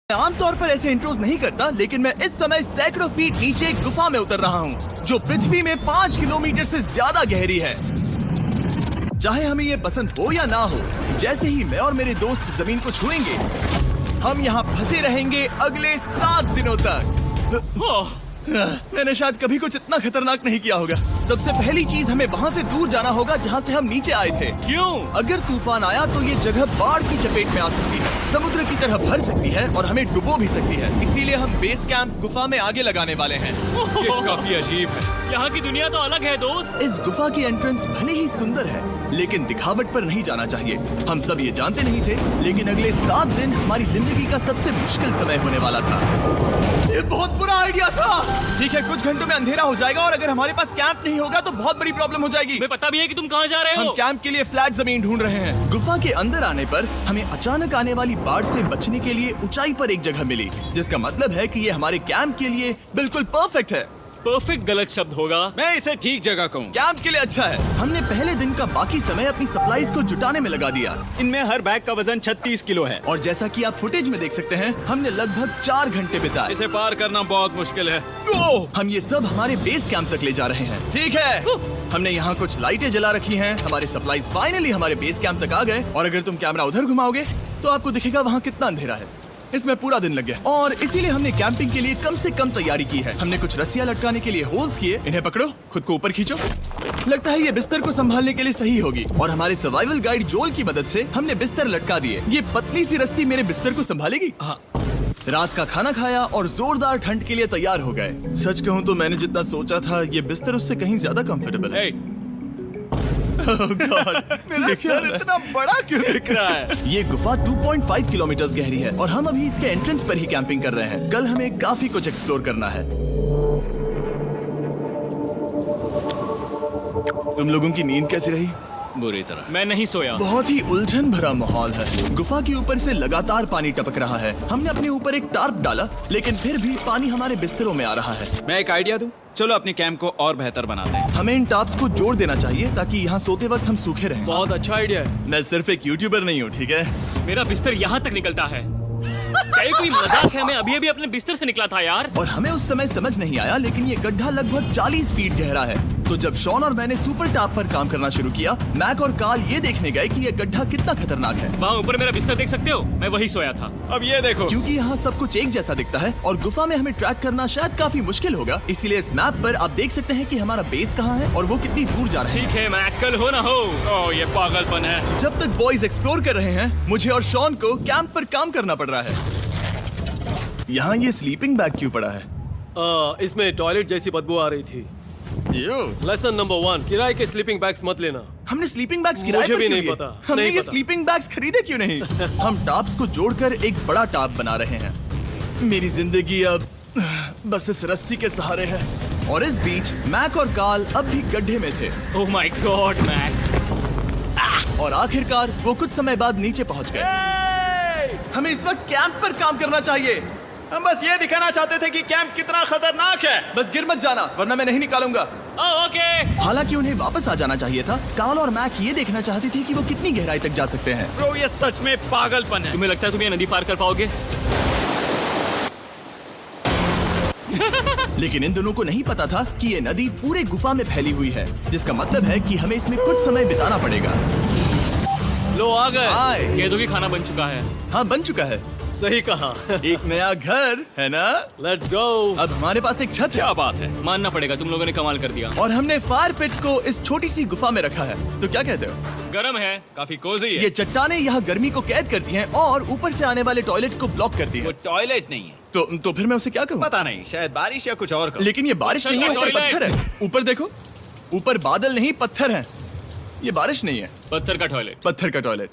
मैं आमतौर पर ऐसे इंट्रोज नहीं करता, लेकिन मैं इस समय सैकड़ों फीट नीचे एक गुफा में उतर रहा हूँ जो पृथ्वी में 5 किलोमीटर से ज्यादा गहरी है। चाहे हमें ये पसंद हो या ना हो, जैसे ही मैं और मेरे दोस्त जमीन को छुएंगे, हम यहाँ फंसे रहेंगे अगले 7 दिनों तक। मैंने शायद कभी कुछ इतना खतरनाक नहीं किया होगा। सबसे पहली चीज, हमें वहाँ से दूर जाना होगा जहाँ से हम नीचे आए थे। क्यों? अगर तूफान आया तो ये जगह बाढ़ की चपेट में आ सकती है, समुद्र की तरह भर सकती है और हमें डुबो भी सकती है। इसीलिए हम बेस कैंप गुफा में आगे लगाने वाले हैं। ये काफी अजीब है। यहाँ की दुनिया तो अलग है दोस्त। इस गुफा की एंट्रेंस भले ही सुंदर है, लेकिन दिखावट पर नहीं जाना चाहिए। हम सब ये जानते नहीं थे, लेकिन अगले 7 दिन हमारी जिंदगी का सबसे मुश्किल समय होने वाला था। ये बहुत बुरा आइडिया था। ठीक है, कुछ घंटों में अंधेरा हो जाएगा और अगर हमारे पास कैंप नहीं होगा तो बहुत बड़ी प्रॉब्लम हो जाएगी। हमें पता भी है कि तुम कहाँ जा रहे हम हो। कैंप के लिए फ्लैट जमीन ढूंढ रहे हैं। गुफा के अंदर आने पर हमें अचानक आने वाली बाढ़ से बचने के लिए ऊंचाई पर एक जगह मिली, जिसका मतलब है कि ये हमारे कैंप के लिए बिल्कुल परफेक्ट है। परफेक्ट गलत शब्द होगा। मैं इसे ठीक जगह कहूँ। कैंप के लिए अच्छा है। हमने पहले दिन का बाकी समय अपनी सप्लाईज को जुटाने में लगा दिया। इनमें हर बैग का वजन 36 किलो है। और जैसा कि आप फुटेज में देख सकते हैं, हमने लगभग 4 घंटे बिताए। इसे पार करना बहुत मुश्किल है। हम ये सब हमारे बेस कैंप तक ले जा रहे हैं। ठीक है, हमने यहाँ कुछ लाइटें जला रखी हैं। हमारे सप्लाईज फाइनली हमारे बेस कैंप तक आ गए। और अगर तुम कैमरा उधर घुमाओगे तो आपको दिखेगा वहाँ कितना अंधेरा है। इसमें पूरा दिन लग गया और इसीलिए हमने कैंपिंग के लिए कम से कम तैयारी की है। हमने कुछ रस्सियां लटकाने के लिए होल्स किए। इन्हें पकड़ो, खुद को ऊपर खींचो। लगता है ये बिस्तर को संभालने के लिए सही होगी। और हमारे सर्वाइवल गाइड जोल की मदद से हमने बिस्तर लटका दिए। ये पतली सी रस्सी मेरे बिस्तर को संभालेगी। हाँ। रात का खाना खाया और जोरदार ठंड के लिए तैयार हो गए। सच कहूँ तो मैंने जितना सोचा था, ये बिस्तर उससे कहीं ज्यादा कंफर्टेबल है। Oh God, मेरा सर इतना बड़ा क्यों दिख रहा है? ये गुफा 2.5 किलोमीटर गहरी है और हम अभी इसके एंट्रेंस पर ही कैंपिंग कर रहे हैं। कल हमें काफी कुछ एक्सप्लोर करना है। तुम लोगों की नींद कैसी रही? बुरी तरह। मैं नहीं सोया। बहुत ही उलझन भरा माहौल है। गुफा के ऊपर से लगातार पानी टपक रहा है। हमने अपने ऊपर एक टार्प डाला, लेकिन फिर भी पानी हमारे बिस्तरों में आ रहा है। मैं एक आइडिया दूं? चलो अपने कैंप को और बेहतर बनाते हैं। हमें इन टार्प्स को जोड़ देना चाहिए ताकि यहाँ सोते वक्त हम सूखे रहें। बहुत अच्छा आइडिया है। मैं सिर्फ एक यूट्यूबर नहीं हूँ, ठीक है? मेरा बिस्तर यहाँ तक निकलता है। क्या ये कोई मजाक है? मैं अभी अपने बिस्तर से निकला था यार। और हमें उस समय समझ नहीं आया, लेकिन ये गड्ढा लगभग 40 फीट गहरा है। तो जब शॉन और मैंने सुपर टॉप पर काम करना शुरू किया, मैक और कार्ल ये देखने गए कि ये गड्ढा कितना खतरनाक है। वहाँ ऊपर मेरा बिस्तर देख सकते हो? मैं वही सोया था। अब ये देखो। क्योंकि यहाँ सब कुछ एक जैसा दिखता है और गुफा में हमें ट्रैक करना शायद काफी मुश्किल होगा, इसीलिए इस मैप पर आप देख सकते हैं कि हमारा बेस कहाँ है और वो कितनी दूर जा रहा है। ठीक है, मैं कल हो ना हो। ओह, ये पागलपन है। जब तक बॉयज एक्सप्लोर कर रहे हैं, मुझे और शॉन को कैंप पर काम करना पड़ रहा है। यहाँ ये स्लीपिंग बैग क्यों पड़ा है? इसमें टॉयलेट जैसी बदबू आ रही थी। लेसन नंबर 1, किराए के स्लीपिंग बैग्स मत लेना। हमने स्लीपिंग बैग्स किराए मुझे पर भी क्यों नहीं लिए? पता, हमने नहीं ये पता। स्लीपिंग बैग्स खरीदे क्यों नहीं? हम टॉप्स को जोड़कर एक बड़ा टॉप बना रहे हैं। मेरी जिंदगी अब बस इस रस्सी के सहारे है। और इस बीच मैक और कार्ल अब भी गड्ढे में थे। Oh my God Mac. और आखिरकार वो कुछ समय बाद नीचे पहुंच गए। हमें इस वक्त कैंप पर काम करना चाहिए। हम बस ये दिखाना चाहते थे कि कैंप कितना खतरनाक है। बस गिर मत जाना, वरना मैं नहीं निकालूंगा। ओके। हालांकि उन्हें वापस आ जाना चाहिए था। कार्ल और मैक ये देखना चाहते थे कि वो कितनी गहराई तक जा सकते हैं। ब्रो, ये सच में पागलपन है। तुम्हें लगता है तुम ये नदी पार कर पाओगे? लेकिन इन दोनों को नहीं पता था कि ये नदी पूरे गुफा में फैली हुई है, जिसका मतलब है कि हमें इसमें कुछ समय बिताना पड़ेगा। लो आ गए। आए। कह दो कि खाना बन चुका है। हाँ, बन चुका है। सही कहा। एक नया घर है ना? Let's go. अब हमारे पास एक छत है। क्या बात है। मानना पड़ेगा, तुम लोगों ने कमाल कर दिया। और हमने फायर पिट को इस छोटी सी गुफा में रखा है। तो क्या कहते हो? गरम है। काफी कोजी है। ये चट्टानें यहाँ गर्मी को कैद करती हैं और ऊपर से आने वाले टॉयलेट को ब्लॉक करती वो हैं। टॉयलेट नहीं है। तो फिर मैं उसे क्या कहूँ? पता नहीं, शायद बारिश या कुछ और कहो। लेकिन ये बारिश नहीं है, ऊपर टॉयलेट। पत्थर है। ऊपर देखो, ऊपर बादल नहीं पत्थर है। ये बारिश नहीं है, पत्थर का टॉयलेट। पत्थर का टॉयलेट।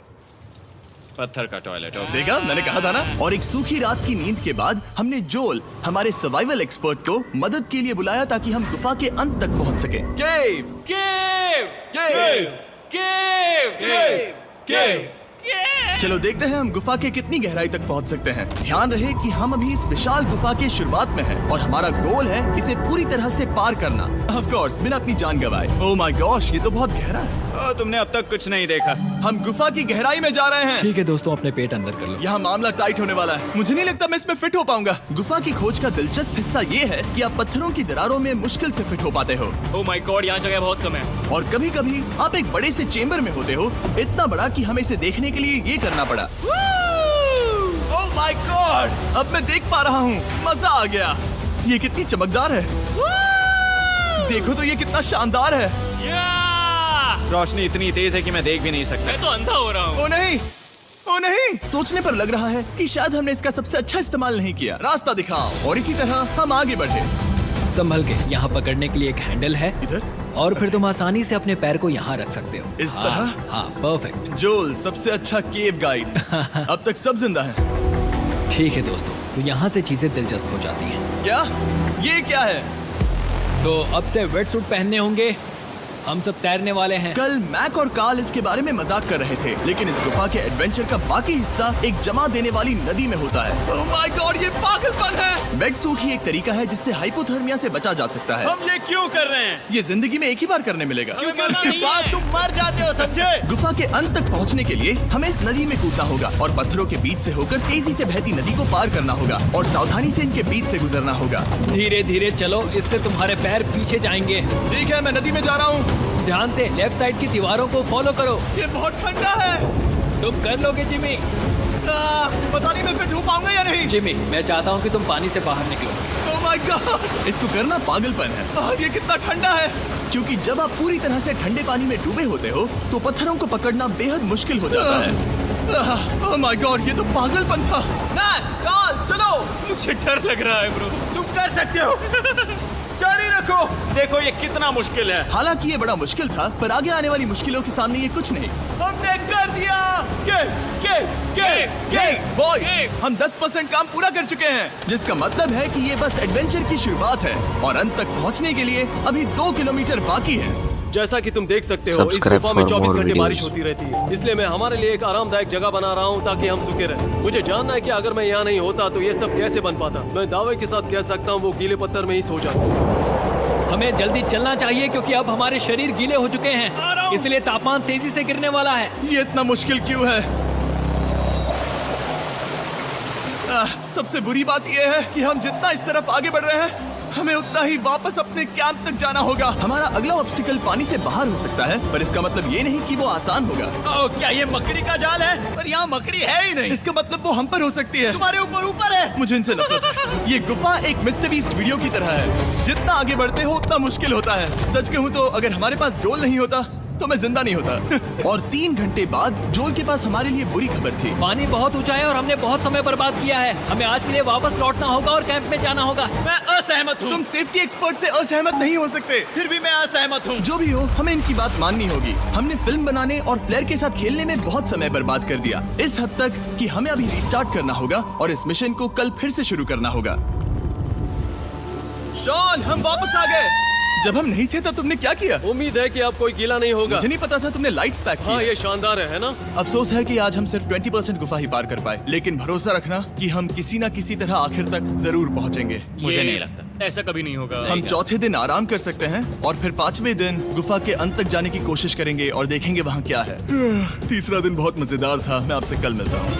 पत्थर का टॉयलेट। देखा, मैंने कहा था ना। और एक सूखी रात की नींद के बाद हमने जोल, हमारे सर्वाइवल एक्सपर्ट को मदद के लिए बुलाया ताकि हम गुफा के अंत तक पहुंच सके। केव, केव, केव, केव, केव, केव। केव। चलो देखते हैं हम गुफा के कितनी गहराई तक पहुंच सकते हैं। ध्यान रहे कि हम अभी इस विशाल गुफा के शुरुआत में हैं और हमारा गोल है इसे पूरी तरह से पार करना। ऑफ कोर्स, बिना अपनी जान गंवाए। ओह माय गॉश, ये तो बहुत गहरा है। तुमने अब तक कुछ नहीं देखा। हम गुफा की गहराई में जा रहे हैं। ठीक है दोस्तों, अपने पेट अंदर कर लो। यहाँ मामला टाइट होने वाला है। मुझे नहीं लगता मैं इसमें फिट हो पाऊंगा। गुफा की खोज का दिलचस्प हिस्सा ये है कि आप पत्थरों की दरारों में मुश्किल से फिट हो पाते हो, ओह माय गॉड, यहाँ जगह बहुत कम है। और कभी कभी आप एक बड़े से चेम्बर में होते हो, इतना बड़ा कि हमें इसे देखने के लिए ये करना पड़ा। ओह माय गॉड! अब मैं देख पा रहा हूँ, मजा आ गया। ये कितनी चमकदार है, देखो तो ये कितना शानदार है। या! रोशनी इतनी तेज है कि मैं देख भी नहीं सकता। मैं तो अंधा हो रहा हूँ। ओ नहीं, ओ नहीं, सोचने पर लग रहा है कि शायद हमने इसका सबसे अच्छा इस्तेमाल नहीं किया। रास्ता दिखाओ। और इसी तरह हम आगे बढ़े। संभल के, यहाँ पकड़ने के लिए एक हैंडल है इधर? और फिर तुम आसानी से अपने पैर को यहाँ रख सकते हो। इस हाँ, तरह? हाँ, परफेक्ट। जोल सबसे अच्छा केव गाइड। अब तक सब जिंदा हैं। ठीक है दोस्तों, तो यहाँ से चीजें दिलचस्प हो जाती हैं। क्या? ये क्या है? तो अब से वेट सूट पहनने होंगे। हम सब तैरने वाले हैं। कल मैक और कार्ल इसके बारे में मजाक कर रहे थे, लेकिन इस गुफा के एडवेंचर का बाकी हिस्सा एक जमा देने वाली नदी में होता है। ओह माय गॉड, ये पागलपन है। वेट सूट ही एक तरीका है जिससे हाइपोथर्मिया से बचा जा सकता है। हम ये क्यों कर रहे हैं? ये जिंदगी में एक ही बार करने मिलेगा। क्योंकि उसके बाद तुम मर जाते हो, समझे? गुफा के अंत तक पहुंचने के लिए हमें इस नदी में कूदना होगा और पत्थरों के बीच से होकर तेजी से बहती नदी को पार करना होगा और सावधानी से इनके बीच से गुजरना होगा। धीरे धीरे चलो, इससे तुम्हारे पैर पीछे जाएंगे। ठीक है, मैं नदी में जा रहा हूँ। ध्यान से लेफ्ट साइड की दीवारों को फॉलो करो। ये बहुत ठंडा है। तुम कर लोगे जिमी। पता नहीं मैं फिट हो पाऊंगा या नहीं। जिमी, मैं चाहता हूँ कि तुम पानी से बाहर निकलो। ओह माय गॉड, इसको करना पागलपन है। ये कितना ठंडा है। क्योंकि जब आप पूरी तरह से ठंडे पानी में डूबे होते हो तो पत्थरों को पकड़ना बेहद मुश्किल हो जाता है। ओह माय गॉड, ये तो पागलपन था। कार्ल, चलो। मुझे डर लग रहा है ब्रो। तुम कर सकते हो। जारी रखो। देखो ये कितना मुश्किल है। हालांकि ये बड़ा मुश्किल था, पर आगे आने वाली मुश्किलों के सामने ये कुछ नहीं। हमने कर दिया। बॉय, हम 10% काम पूरा कर चुके हैं, जिसका मतलब है कि ये बस एडवेंचर की शुरुआत है और अंत तक पहुंचने के लिए अभी 2 किलोमीटर बाकी है। जैसा कि तुम देख सकते हो, इस Subscribe गुफा में for 24 more घंटे videos. बारिश होती रहती है। इसलिए मैं हमारे लिए एक आरामदायक जगह बना रहा हूँ ताकि हम सूखे रहें। मुझे जानना है कि अगर मैं यहाँ नहीं होता तो ये सब कैसे बन पाता। मैं दावे के साथ कह सकता हूँ वो गीले पत्थर में ही सो जाता। हमें जल्दी चलना चाहिए क्योंकि अब हमारे शरीर गीले हो चुके हैं, इसलिए तापमान तेजी से गिरने वाला है। ये इतना मुश्किल क्यों है? सबसे बुरी बात यह है कि हम जितना इस तरफ आगे बढ़ रहे हैं, हमें उतना ही वापस अपने कैंप तक जाना होगा। हमारा अगला ऑब्स्टिकल पानी से बाहर हो सकता है, पर इसका मतलब ये नहीं कि वो आसान होगा। ओह, क्या ये मकड़ी का जाल है? पर यहाँ मकड़ी है ही नहीं। इसका मतलब वो हम पर हो सकती है। तुम्हारे ऊपर है। मुझे इनसे नफरत है। ये गुफा एक मिस्टर बीस्ट वीडियो की तरह है। जितना आगे बढ़ते हो उतना मुश्किल होता है। सच कहूँ तो अगर हमारे पास जोल नहीं होता तो मैं जिंदा नहीं होता। और 3 घंटे बाद जोल के पास हमारे लिए बुरी खबर थी। पानी बहुत ऊंचा है और हमने बहुत समय बर्बाद किया है। हमें आज के लिए वापस लौटना होगा और कैंप में जाना होगा। मैं असहमत हूँ। तुम सेफ्टी एक्सपर्ट से असहमत नहीं हो सकते। फिर भी मैं असहमत हूँ। जो भी हो, हमें इनकी बात माननी होगी। हमने फिल्म बनाने और फ्लेयर के साथ खेलने में बहुत समय बर्बाद कर दिया, इस हद तक कि हमें अभी रिस्टार्ट करना होगा और इस मिशन को कल फिर से शुरू करना होगा। शॉन, हम वापस आ गए। जब हम नहीं थे तब तुमने क्या किया? उम्मीद है कि अब कोई गीला नहीं होगा। मुझे नहीं पता था तुमने लाइट्स पैक की। हाँ, ये शानदार है ना? अफसोस है कि आज हम सिर्फ 20% गुफा ही पार कर पाए, लेकिन भरोसा रखना कि हम किसी न किसी तरह आखिर तक जरूर पहुंचेंगे। मुझे नहीं लगता ऐसा कभी नहीं होगा। हम चौथे दिन आराम कर सकते हैं और फिर 5वें दिन गुफा के अंत तक जाने की कोशिश करेंगे और देखेंगे वहाँ क्या है। तीसरा दिन बहुत मजेदार था। मैं आपसे कल मिलता हूँ।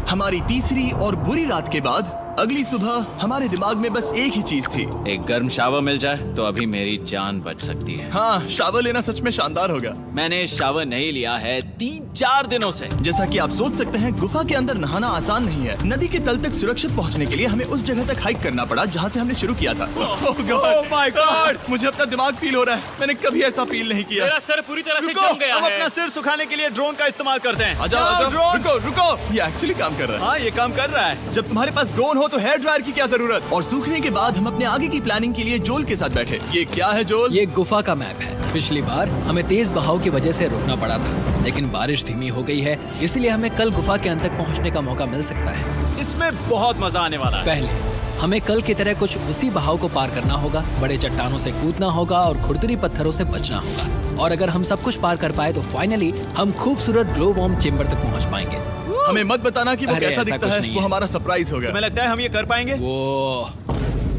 हमारी तीसरी और बुरी रात के बाद अगली सुबह हमारे दिमाग में बस एक ही चीज थी। एक गर्म शावर मिल जाए तो अभी मेरी जान बच सकती है। हाँ, शावर लेना सच में शानदार होगा। मैंने शावर नहीं लिया है 3-4 दिनों से। जैसा कि आप सोच सकते हैं, गुफा के अंदर नहाना आसान नहीं है। नदी के तल तक सुरक्षित पहुंचने के लिए हमें उस जगह तक हाइक करना पड़ा जहां से हमने शुरू किया था। Oh my God! मुझे अपना दिमाग फील हो रहा है। मैंने कभी ऐसा फील नहीं किया। मेरा सर पूरी तरह से रुको, जम गया हम है। अपना सिर सुखाने के लिए ड्रोन का इस्तेमाल करते हैं। आ जाओ, ड्रोन। रुको रुको, ये एक्चुअली काम कर रहा है। हाँ, ये काम कर रहा है। जब तुम्हारे पास ड्रोन हो तो हेयर ड्रायर की क्या जरूरत। और सूखने के बाद हम अपने आगे की प्लानिंग के लिए जोल के साथ बैठे। ये क्या है जोल? ये गुफा का मैप है। पिछली बार हमें तेज बहाव की वजह से रुकना पड़ा था, लेकिन बारिश धीमी हो गई है, इसलिए हमें कल गुफा के अंत तक पहुंचने का मौका मिल सकता है। इसमें बहुत मजा आने वाला है। पहले हमें कल की तरह कुछ उसी बहाव को पार करना होगा, बड़े चट्टानों से कूदना होगा और खुरदरी पत्थरों से बचना होगा। और अगर हम सब कुछ पार कर पाए तो फाइनली हम खूबसूरत ग्लो वॉर्म चेम्बर तक पहुंच पाएंगे। हमें मत बताना कि वो अरे, कैसा ऐसा दिखता कुछ है। नहीं वो है। हमारा सरप्राइज होगा। तुम्हें लगता है हम ये कर पाएंगे? वो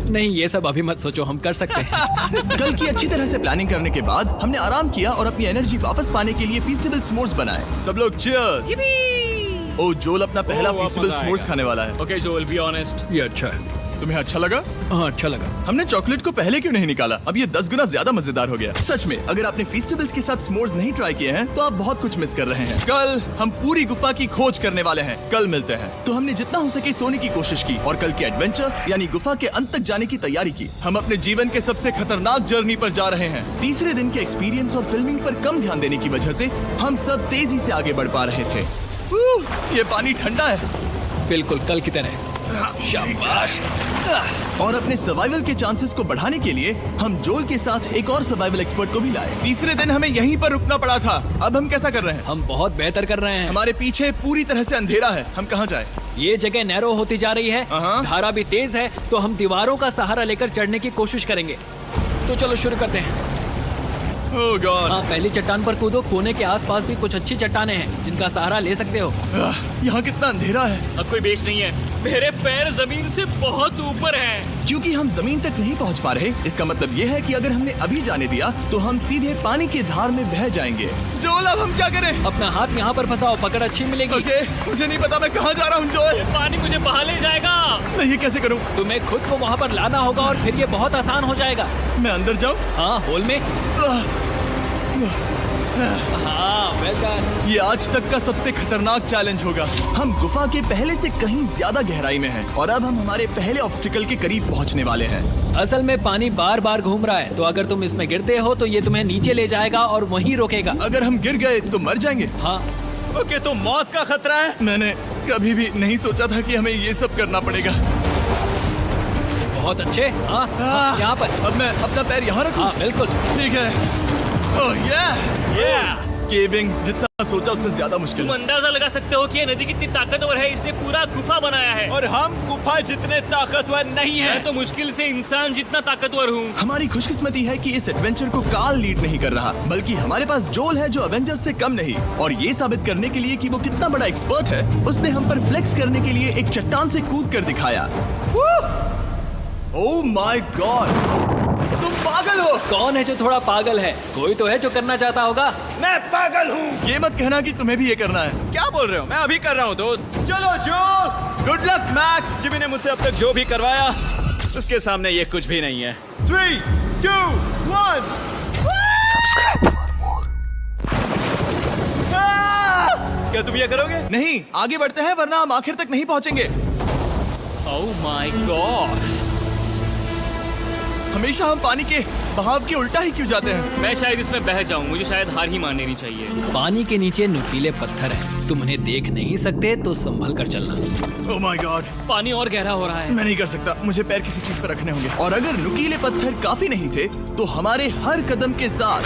नहीं, ये सब अभी मत सोचो, हम कर सकते हैं। कल की अच्छी तरह से प्लानिंग करने के बाद हमने आराम किया और अपनी एनर्जी वापस पाने के लिए फीस्टेबल s'mores बनाए। सब लोग cheers! ओ जोल अपना पहला ओ, वापस फीस्टेबल s'mores आएगा। खाने वाला है। ओके जोल, बी ऑनेस्ट। ये अच्छा है। तुम्हें अच्छा लगा? हाँ, अच्छा लगा। हमने चॉकलेट को पहले क्यों नहीं निकाला? अब ये 10 गुना ज्यादा मजेदार हो गया। सच में, अगर आपने फीस्टेबल्स के साथ s'mores नहीं ट्राई किए हैं, तो आप बहुत कुछ मिस कर रहे हैं। कल हम पूरी गुफा की खोज करने वाले हैं। कल मिलते हैं। तो हमने जितना हो सके सोने की कोशिश की और कल के एडवेंचर यानी गुफा के अंत तक जाने की तैयारी की। हम अपने जीवन के सबसे खतरनाक जर्नी पर जा रहे हैं। तीसरे दिन के एक्सपीरियंस और फिल्मिंग पर कम ध्यान देने की वजह से हम सब तेजी से आगे बढ़ पा रहे थे। ये पानी ठंडा है। बिल्कुल कल की तरह। शाबाश। और अपने सर्वाइवल के चांसेस को बढ़ाने के लिए हम जोल के साथ एक और सर्वाइवल एक्सपर्ट को भी लाए। तीसरे दिन हमें यहीं पर रुकना पड़ा था। अब हम कैसा कर रहे हैं? हम बहुत बेहतर कर रहे हैं। हमारे पीछे पूरी तरह से अंधेरा है। हम कहाँ जाए? ये जगह नैरो होती जा रही है, हाँ। धारा भी तेज है, तो हम दीवारों का सहारा लेकर चढ़ने की कोशिश करेंगे। तो चलो शुरू करते हैं। ओह गॉड। हाँ, पहली चट्टान पर कूदो। कोने के आसपास भी कुछ अच्छी चट्टानें हैं जिनका सहारा ले सकते हो। यहाँ कितना अंधेरा है। अब कोई बेस नहीं है। मेरे पैर जमीन से बहुत ऊपर हैं। क्योंकि हम जमीन तक नहीं पहुँच पा रहे, इसका मतलब ये है कि अगर हमने अभी जाने दिया तो हम सीधे पानी की धार में बह जाएंगे। जोल, अब हम क्या करें? अपना हाथ यहाँ पर फंसाओ, पकड़ अच्छी मिलेगी। ओके, मुझे नहीं पता मैं कहाँ जा रहा हूँ जोल। पानी मुझे बहा ले जाएगा। मैं ये कैसे करूँ? तुम्हें खुद को वहाँ पर लाना होगा और फिर ये बहुत आसान हो जाएगा। मैं अंदर जाऊँ? हाँ, होल में। हाँ, वेल डन। ये आज तक का सबसे खतरनाक चैलेंज होगा। हम गुफा के पहले से कहीं ज्यादा गहराई में हैं और अब हम हमारे पहले ऑब्स्टिकल के करीब पहुंचने वाले हैं। असल में पानी बार बार घूम रहा है, तो अगर तुम इसमें गिरते हो तो ये तुम्हें नीचे ले जाएगा और वहीं रोकेगा। अगर हम गिर गए तो मर जाएंगे। हाँ, ओके, तो मौत का खतरा है। मैंने कभी भी नहीं सोचा था कि हमें ये सब करना पड़ेगा। बहुत अच्छे। हाँ, हाँ, यहाँ पर। अब मैं अपना पैर यहाँ रखूं? हाँ, बिल्कुल। ठीक है। ओह yeah! केविंग जितना सोचा उससे ज्यादा मुश्किल तुम है। अंदाजा लगा सकते हो कि ये नदी कितनी ताकतवर है। इसने पूरा गुफा बनाया है। और हम गुफा जितने ताकतवर नहीं मैं हैं। तो मुश्किल से इंसान जितना ताकतवर हूँ। हमारी खुशकिस्मती है कि इस एडवेंचर को काल लीड नहीं कर रहा, बल्कि हमारे पास जोल है जो अवेंजर्स से कम नहीं। और ये साबित करने के लिए कि वो कितना बड़ा एक्सपर्ट है, उसने हम पर फ्लेक्स करने के लिए एक चट्टान से कूद कर दिखाया। ओह माय गॉड, तुम पागल हो। कौन है जो थोड़ा पागल है? कोई तो है जो करना चाहता होगा। मैं पागल हूँ। ये मत कहना कि तुम्हें भी ये करना है। क्या बोल रहे हो? मैं अभी कर रहा हूँ दोस्त। चलो जो, गुड लक मैक। जिमी ने मुझसे अब तक जो भी करवाया उसके सामने ये कुछ भी नहीं है। 3, 2, 1। क्या तुम ये करोगे? नहीं, आगे बढ़ते हैं वरना हम आखिर तक नहीं पहुंचेंगे। ओह माय गॉड। हमेशा हम पानी के बहाव के उल्टा ही क्यों जाते हैं? मैं शायद इसमें बह जाऊं। मुझे शायद हार ही मान लेनी चाहिए। पानी के नीचे नुकीले पत्थर हैं। तुम उन्हें देख नहीं सकते, तो संभल कर चलना। ओह माय गॉड, पानी और गहरा हो रहा है। मैं नहीं कर सकता। मुझे पैर किसी चीज पर रखने होंगे। और अगर नुकीले पत्थर काफी नहीं थे, तो हमारे हर कदम के साथ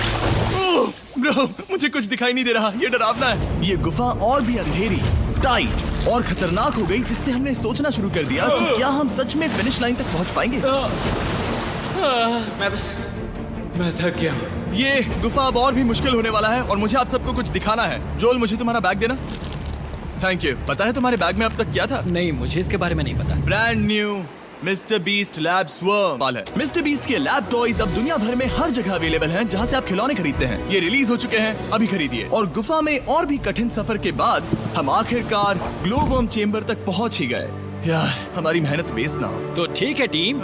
ओह ब्रो, मुझे कुछ दिखाई नहीं दे रहा। ये डरावना है। ये गुफा और भी अंधेरी, टाइट और खतरनाक हो गई, जिससे हमने सोचना शुरू कर दिया कि क्या हम सच में फिनिश लाइन तक पहुंच पाएंगे। मैं थक गया हूँ। ये गुफा अब और भी मुश्किल होने वाला है और मुझे आप सबको कुछ दिखाना है। जोल, मुझे तुम्हारा बैग देना। Thank you. पता है तुम्हारे बैग में अब तक क्या था? नहीं, मुझे इसके बारे में नहीं पता। Brand new mister beast lab swarm है। मिस्टर बीस्ट के लैब टॉयज अब दुनिया भर में हर जगह अवेलेबल हैं जहां से आप खिलौने खरीदते हैं। ये रिलीज हो चुके हैं, अभी खरीदिए। और गुफा में और भी कठिन सफर के बाद हम आखिरकार ग्लो वर्म चेम्बर तक पहुंच ही गए। यार, हमारी मेहनत वेस्ट ना हो। तो ठीक है टीम,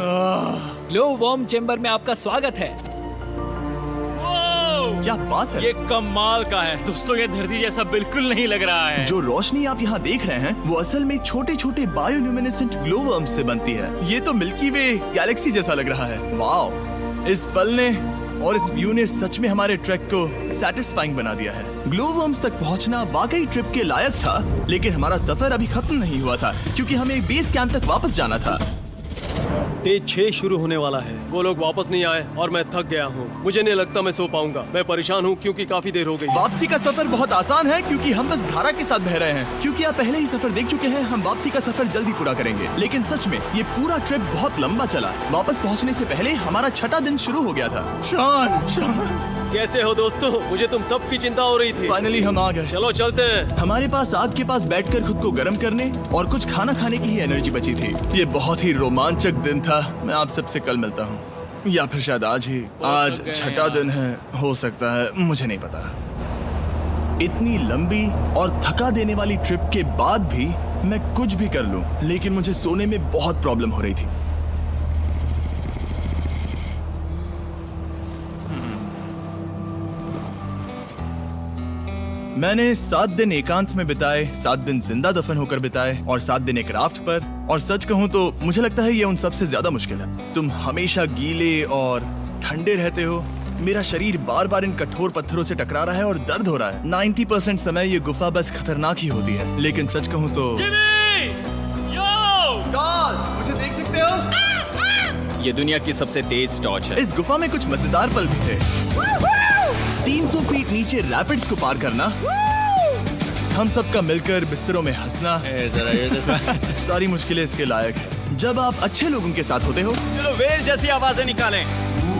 ग्लो वर्म चेम्बर में आपका स्वागत है। क्या बात है? ये कमाल का है। दोस्तों, ये धरती जैसा बिल्कुल नहीं लग रहा है। जो रोशनी आप यहाँ देख रहे हैं वो असल में छोटे छोटे बायोल्यूमिनेसेंट ग्लो वर्म्स से बनती है। ये तो मिल्की वे गैलेक्सी जैसा लग रहा है। वाओ, इस पल ने और इस व्यू ने सच में हमारे ट्रैक को सैटिस्फाइंग बना दिया है। ग्लो वर्म्स तक पहुंचना वाकई ट्रिप के लायक था, लेकिन हमारा सफर अभी खत्म नहीं हुआ था क्योंकि हमें एक बेस कैंप तक वापस जाना था। डे 6 शुरू होने वाला है। वो लोग वापस नहीं आए और मैं थक गया हूँ। मुझे नहीं लगता मैं सो पाऊंगा। मैं परेशान हूँ क्योंकि काफी देर हो गई। वापसी का सफर बहुत आसान है क्योंकि हम बस धारा के साथ बह रहे हैं। क्योंकि आप पहले ही सफर देख चुके हैं, हम वापसी का सफर जल्दी पूरा करेंगे। लेकिन सच में ये पूरा ट्रिप बहुत लंबा चला। वापस पहुंचने से पहले हमारा छठा दिन शुरू हो गया था। शान, कैसे हो दोस्तों? मुझे तुम सबकी चिंता हो रही थी। फाइनली हम आ गए। चलो चलते हैं। हमारे पास आग के पास बैठकर खुद को गर्म करने और कुछ खाना खाने की ही एनर्जी बची थी। ये बहुत ही रोमांचक दिन था। मैं आप सबसे कल मिलता हूँ, या फिर शायद आज ही। आज छठा दिन है, हो सकता है, मुझे नहीं पता। इतनी लंबी और थका देने वाली ट्रिप के बाद भी मैं कुछ भी कर लूं, लेकिन मुझे सोने में बहुत प्रॉब्लम हो रही थी। मैंने 7 दिन एकांत में बिताए, 7 दिन जिंदा दफन होकर बिताए और 7 दिन एक राफ्ट पर। और सच कहूं तो मुझे लगता है ये उन सबसे ज्यादा मुश्किल है। तुम हमेशा गीले और ठंडे रहते हो। मेरा शरीर बार बार इन कठोर पत्थरों से टकरा रहा है और दर्द हो रहा है। 90% समय ये गुफा बस खतरनाक ही होती है, लेकिन सच कहूं तो कार्ल, मुझे देख सकते हो? ये दुनिया की सबसे तेज टॉर्च है। इस गुफा में कुछ मजेदार पल भी थे। 300 फीट नीचे रैपिड्स को पार करना, हम सबका मिलकर बिस्तरों में हंसना, सारी मुश्किलें इसके लायक है जब आप अच्छे लोगों के साथ होते हो। चलो वेल जैसी आवाजें निकालें।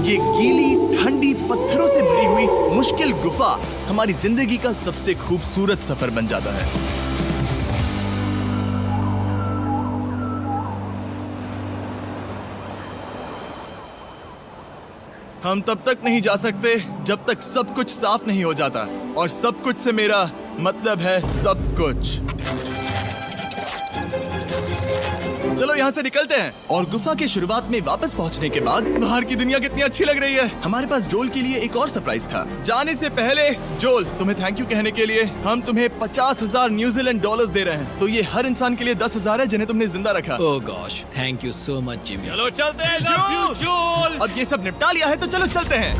ये गीली ठंडी पत्थरों से भरी हुई मुश्किल गुफा हमारी जिंदगी का सबसे खूबसूरत सफर बन जाता है। हम तब तक नहीं जा सकते जब तक सब कुछ साफ नहीं हो जाता, और सब कुछ से मेरा मतलब है सब कुछ। चलो यहाँ से निकलते हैं। और गुफा के शुरुआत में वापस पहुँचने के बाद बाहर की दुनिया कितनी अच्छी लग रही है। हमारे पास जोल के लिए एक और सरप्राइज था। जाने से पहले जोल, तुम्हें थैंक यू कहने के लिए हम तुम्हें 50,000 न्यूजीलैंड डॉलर्स दे रहे हैं। तो ये हर इंसान के लिए 10,000 है जिन्हें तुमने जिंदा रखा। Oh gosh, thank you so much Jimmy. चलो चलते हैं जोल। अब ये सब निपटा लिया है तो चलो चलते हैं।